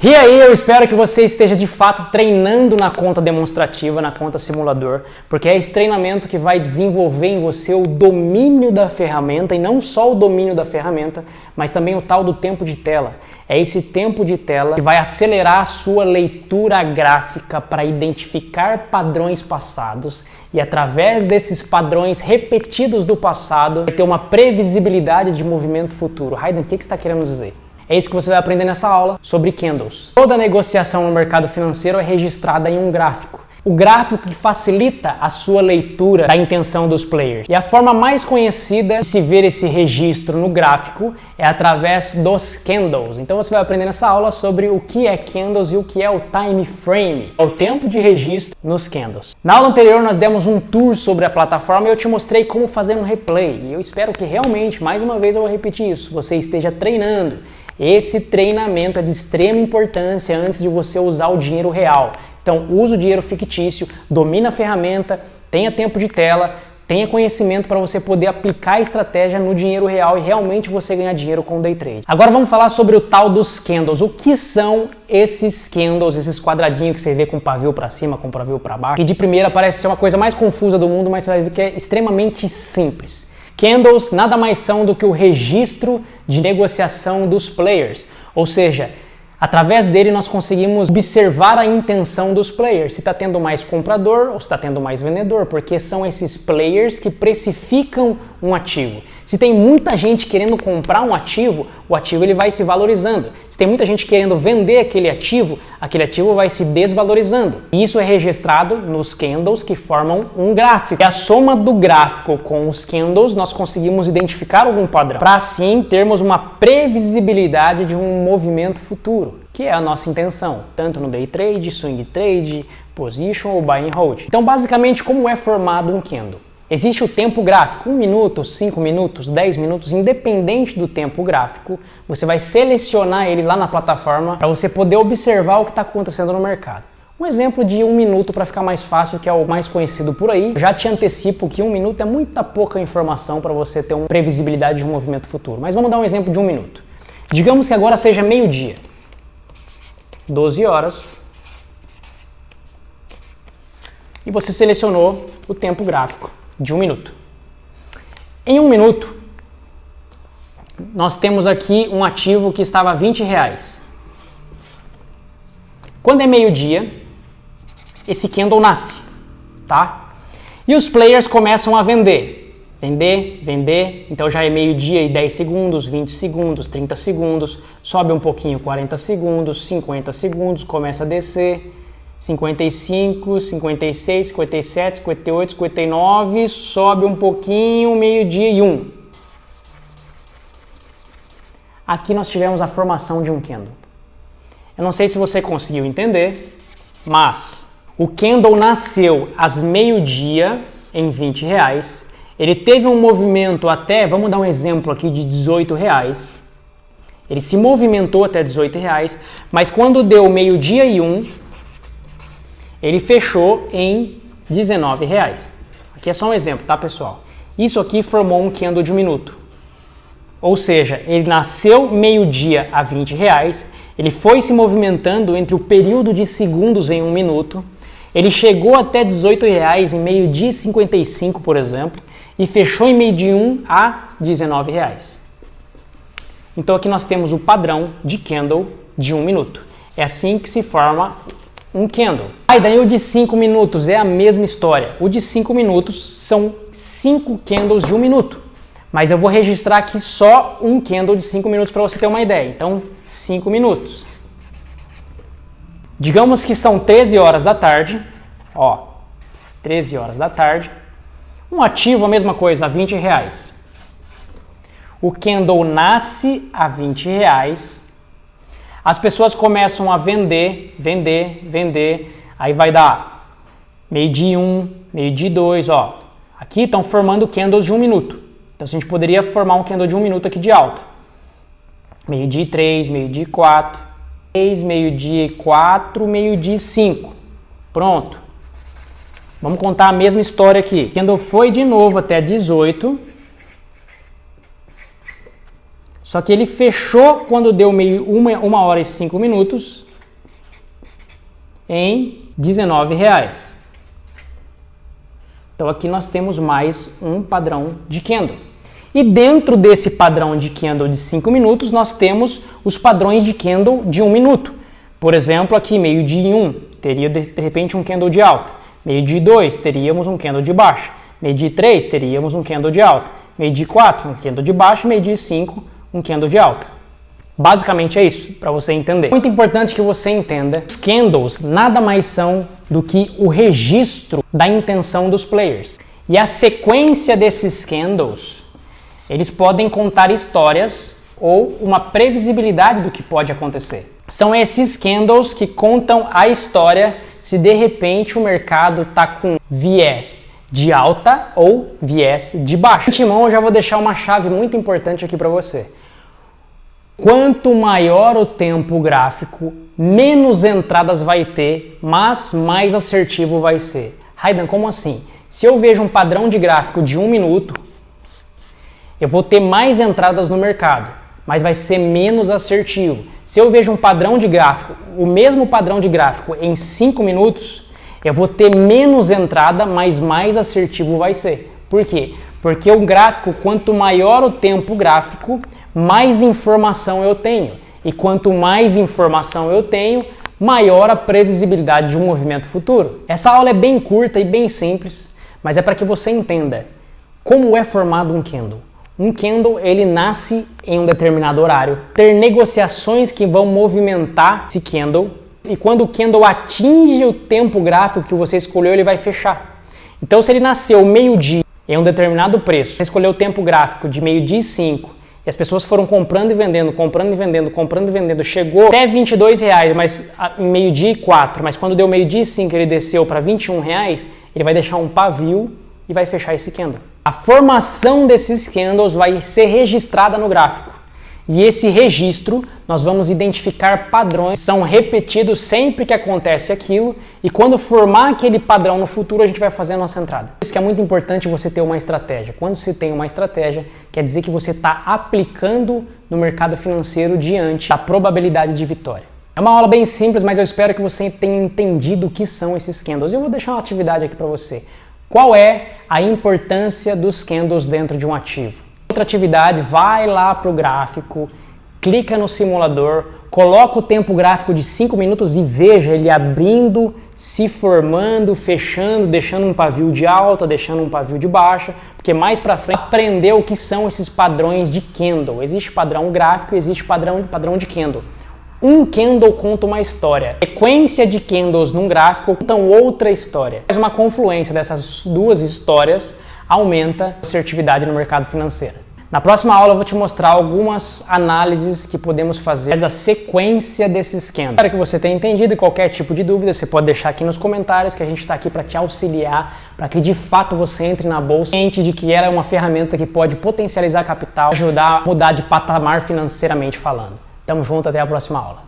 E aí, eu espero que você esteja de fato treinando na conta demonstrativa, na conta simulador, porque é esse treinamento que vai desenvolver em você o domínio da ferramenta, e não só o domínio da ferramenta, mas também o tal do tempo de tela. É esse tempo de tela que vai acelerar a sua leitura gráfica para identificar padrões passados e, através desses padrões repetidos do passado, ter uma previsibilidade de movimento futuro. Raiden, o que você está querendo dizer? É isso que você vai aprender nessa aula sobre candles. Toda negociação no mercado financeiro é registrada em um gráfico. O gráfico que facilita a sua leitura da intenção dos players. E a forma mais conhecida de se ver esse registro no gráfico é através dos candles. Então você vai aprender nessa aula sobre o que é candles e o que é o time frame, o tempo de registro nos candles. Na aula anterior nós demos um tour sobre a plataforma e eu te mostrei como fazer um replay. E eu espero que realmente, mais uma vez eu vou repetir isso, você esteja treinando. Esse treinamento é de extrema importância antes de você usar o dinheiro real. Então, use o dinheiro fictício, domina a ferramenta, tenha tempo de tela, tenha conhecimento para você poder aplicar a estratégia no dinheiro real e realmente você ganhar dinheiro com o day trade. Agora vamos falar sobre o tal dos candles. O que são esses candles, esses quadradinhos que você vê com pavio para cima, com pavio para baixo? Que de primeira parece ser uma coisa mais confusa do mundo, mas você vai ver que é extremamente simples. Candles nada mais são do que o registro de negociação dos players, ou seja, através dele nós conseguimos observar a intenção dos players, se está tendo mais comprador ou se está tendo mais vendedor, porque são esses players que precificam um ativo. Se tem muita gente querendo comprar um ativo, o ativo ele vai se valorizando. Se tem muita gente querendo vender aquele ativo vai se desvalorizando. E isso é registrado nos candles que formam um gráfico. E a soma do gráfico com os candles nós conseguimos identificar algum padrão, para assim termos uma previsibilidade de um movimento futuro, que é a nossa intenção, tanto no day trade, swing trade, position ou buy and hold. Então, basicamente, como é formado um candle? Existe o tempo gráfico, 1 minuto, 5 minutos, 10 minutos, independente do tempo gráfico, você vai selecionar ele lá na plataforma para você poder observar o que está acontecendo no mercado. Um exemplo de 1 minuto para ficar mais fácil, que é o mais conhecido por aí. Já te antecipo que 1 minuto é muita pouca informação para você ter uma previsibilidade de um movimento futuro. Mas vamos dar um exemplo de 1 minuto. Digamos que agora seja meio-dia, 12 horas, e você selecionou o tempo gráfico de 1 minuto. Em 1 minuto, nós temos aqui um ativo que estava a R$20. Quando é meio-dia, esse candle nasce, tá? E os players começam a vender. Vender. Então já é meio-dia e 10 segundos, 20 segundos, 30 segundos, sobe um pouquinho, 40 segundos, 50 segundos, começa a descer. 55, 56, 57, 58, 59, sobe um pouquinho, meio-dia e 1. Aqui nós tivemos a formação de um candle. Eu não sei se você conseguiu entender, mas o candle nasceu às meio-dia em R$20. Ele teve um movimento até, vamos dar um exemplo aqui, de R$18. Ele se movimentou até R$18, mas quando deu meio-dia e 1, ele fechou em R$19. Aqui é só um exemplo, tá, pessoal? Isso aqui formou um candle de 1 minuto. Ou seja, ele nasceu meio-dia a R$20, ele foi se movimentando entre o período de segundos em 1 minuto, ele chegou até R$18 em meio-dia e 55, por exemplo, e fechou em meio-dia 1 a R$19. Então aqui nós temos o padrão de candle de 1 minuto. É assim que se forma um candle. Aí daí o de 5 minutos é a mesma história. O de 5 minutos são 5 candles de 1 minuto. Mas eu vou registrar aqui só um candle de 5 minutos para você ter uma ideia. Então, 5 minutos. Digamos que são 13 horas da tarde. Ó, 13 horas da tarde. Um ativo, a mesma coisa, a R$20. O candle nasce a R$20. As pessoas começam a vender, aí vai dar meio-dia 1, meio-dia 2, ó. Aqui estão formando candles de 1 minuto. Então a gente poderia formar um candle de 1 minuto aqui de alta. Meio-dia 3, meio-dia 4, 3, meio-dia 4, meio-dia 5. Pronto. Vamos contar a mesma história aqui. O candle foi de novo até 18. Só que ele fechou quando deu 1 hora e 5 minutos em R$19. Então aqui nós temos mais um padrão de candle. E dentro desse padrão de candle de 5 minutos, nós temos os padrões de candle de 1 minuto. Por exemplo, aqui meio-dia 1, teria de repente um candle de alta. Meio-dia 2, teríamos um candle de baixa. Meio-dia 3, teríamos um candle de alta. Meio-dia 4, um candle de baixa. Meio-dia 5, um candle de alta. Basicamente é isso, para você entender. Muito importante que você entenda, os candles nada mais são do que o registro da intenção dos players. E a sequência desses candles, eles podem contar histórias ou uma previsibilidade do que pode acontecer. São esses candles que contam a história se de repente o mercado está com viés de alta ou viés de baixa. De antemão, eu já vou deixar uma chave muito importante aqui para você. Quanto maior o tempo gráfico, menos entradas vai ter, mas mais assertivo vai ser. Raidan, como assim? Se eu vejo um padrão de gráfico de 1 minuto, eu vou ter mais entradas no mercado, mas vai ser menos assertivo. Se eu vejo um padrão de gráfico, o mesmo padrão de gráfico em 5 minutos, eu vou ter menos entrada, mas mais assertivo vai ser. Por quê? Porque o gráfico, quanto maior o tempo gráfico, mais informação eu tenho. E quanto mais informação eu tenho, maior a previsibilidade de um movimento futuro. Essa aula é bem curta e bem simples, mas é para que você entenda como é formado um candle. Um candle, ele nasce em um determinado horário, ter negociações que vão movimentar esse candle, e quando o candle atinge o tempo gráfico que você escolheu, ele vai fechar. Então, se ele nasceu meio-dia em um determinado preço, você escolheu o tempo gráfico de meio-dia e 5, e as pessoas foram comprando e vendendo, comprando e vendendo, comprando e vendendo, chegou até R$22, mas em meio-dia e 4, mas quando deu meio-dia e 5 ele desceu para R$21, ele vai deixar um pavio e vai fechar esse candle. A formação desses candles vai ser registrada no gráfico. E esse registro, nós vamos identificar padrões que são repetidos sempre que acontece aquilo, e quando formar aquele padrão no futuro, a gente vai fazer a nossa entrada. Por isso que é muito importante você ter uma estratégia. Quando você tem uma estratégia, quer dizer que você está aplicando no mercado financeiro diante da probabilidade de vitória. É uma aula bem simples, mas eu espero que você tenha entendido o que são esses candles. Eu vou deixar uma atividade aqui para você. Qual é a importância dos candles dentro de um ativo? Outra atividade, vai lá para o gráfico, clica no simulador, coloca o tempo gráfico de 5 minutos e veja ele abrindo, se formando, fechando, deixando um pavio de alta, deixando um pavio de baixa, porque mais para frente aprender o que são esses padrões de candle. Existe padrão gráfico, existe padrão de candle. Um candle conta uma história. A sequência de candles num gráfico contam outra história. Mas uma confluência dessas duas histórias aumenta a assertividade no mercado financeiro. Na próxima aula eu vou te mostrar algumas análises que podemos fazer da sequência desses candles. Espero que você tenha entendido, e qualquer tipo de dúvida você pode deixar aqui nos comentários, que a gente está aqui para te auxiliar, para que de fato você entre na bolsa, ciente de que ela é uma ferramenta que pode potencializar capital, ajudar a mudar de patamar financeiramente falando. Tamo junto, até a próxima aula.